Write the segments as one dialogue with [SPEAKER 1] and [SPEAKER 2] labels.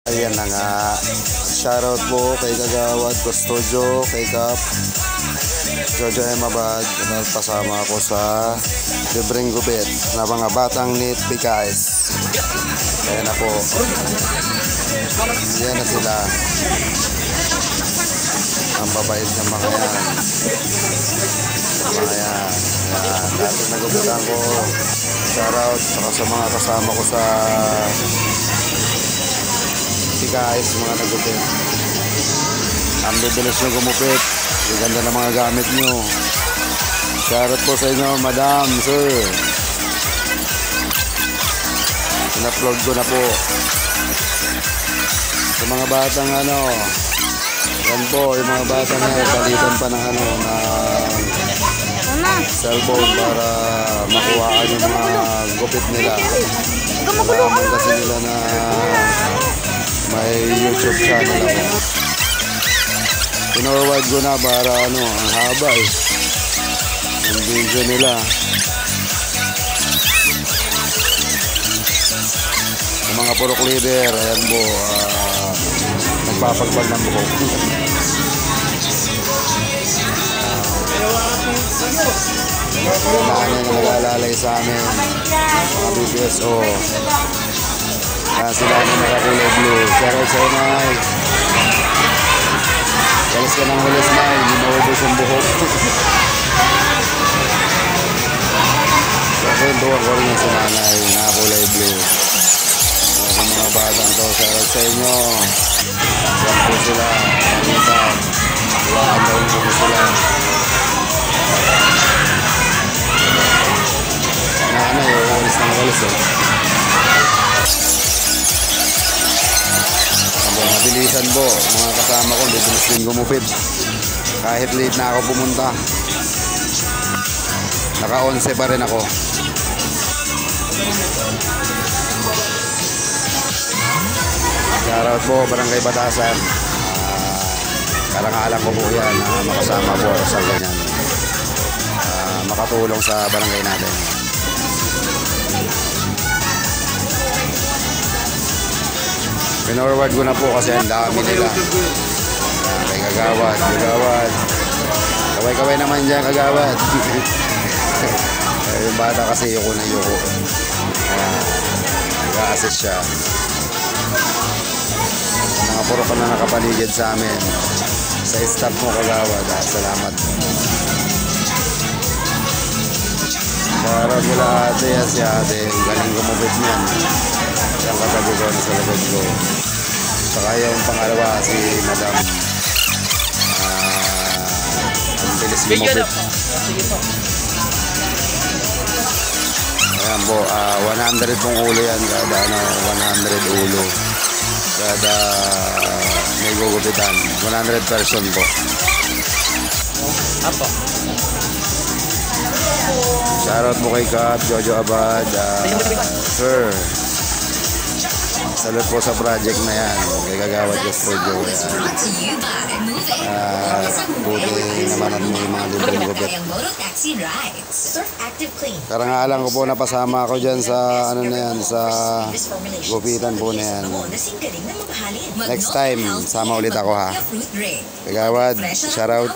[SPEAKER 1] Ayan na nga. Shoutout po kay Kagawad Custodio, kay Kap Jojo Emabad. Kasama ako sa libreng gupit na mga batang NEET PKS. Ayan na po. Ayan na sila. Ang babait ng mga yan. Mga yan. Ayan. Dati nagupitan ko. Shoutout saka sa mga kasama ko sa PKS, mga nagupit. Ang bibilis nyo gumupit. Ang ganda ng mga gamit nyo. Shoutout po sa inyo, madam, sir. In-upload ko na po. Sa mga batang yan po, yung mga batang palitan pa ng na cellphone para makuhaan yung mga gupit nila. Nalaman kasi nila na may YouTube channel ako. Pinorward ko na para ang haba yung video nila. Yung mga purok leader, ayan po, nagpapagbag ng buhok. Kailangan yung nag-aalalay sa amin, mga BPSO. Kaya sila na nakakulay blue. Shoutout sa inay. Galis ka ng hulis na, hindi maubos yung buhok. Kwentuhan ko rin yung sinanay, nakakulay blue. Yung mga batang to, shoutout sa inyo. Yan po sila. Pangitang. Iwakan daw po sila. Walis ng walis Mabilisan po, mga kasama ko, hindi bilis din gumupit. Kahit late na ako pumunta, naka-11 pa rin ako. Shoutout po, Barangay Batasan. Karangalan ko po yan, makasama po ako sa ganyan. Makatulong sa barangay natin. Pinorward ko na po kasi ang dami nila. Kay Kagawad. Kaway-kaway naman dyan, Kagawad. Yung bata kasi yuko na yuko. Nag-a-assist siya. Mga puro ka na nakapaligid sa amin. Sa staff mo, Kagawad. Salamat. Para nila ate, si ate. Galing gumubit niyan. Ang katabi ko na sa likod ko. Saka yung pangalawa si madam. Ang bilis gumupit. Ayan po, 100 pong ulo yan. Kada 100 ulo. Kada may gugupitan. 100 person po.
[SPEAKER 2] Apo.
[SPEAKER 1] Shoutout po kay Kap Jojo Abad. Sir, salut po sa project na yan kay Kagawad Custodio. Buti naman at may mga libreng gupit. Karangalan ko po napasama ako dyan sa sa gupitan po na yan. Next time sama ulit ako ha. Kagawad, shoutout.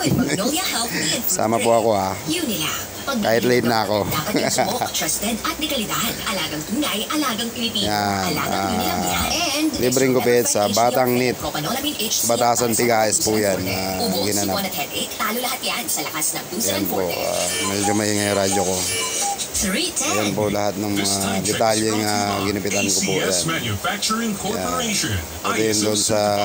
[SPEAKER 1] Sama po ako ha. Kahit late na ako. Yan, libreng gupit sa Batang NEET Batasan PKS po yan. Ginanap. Yan po, medyo maingay yung radyo ko. Yan po lahat ng detalyeng ginipitan ko po yan. Pati yun doon sa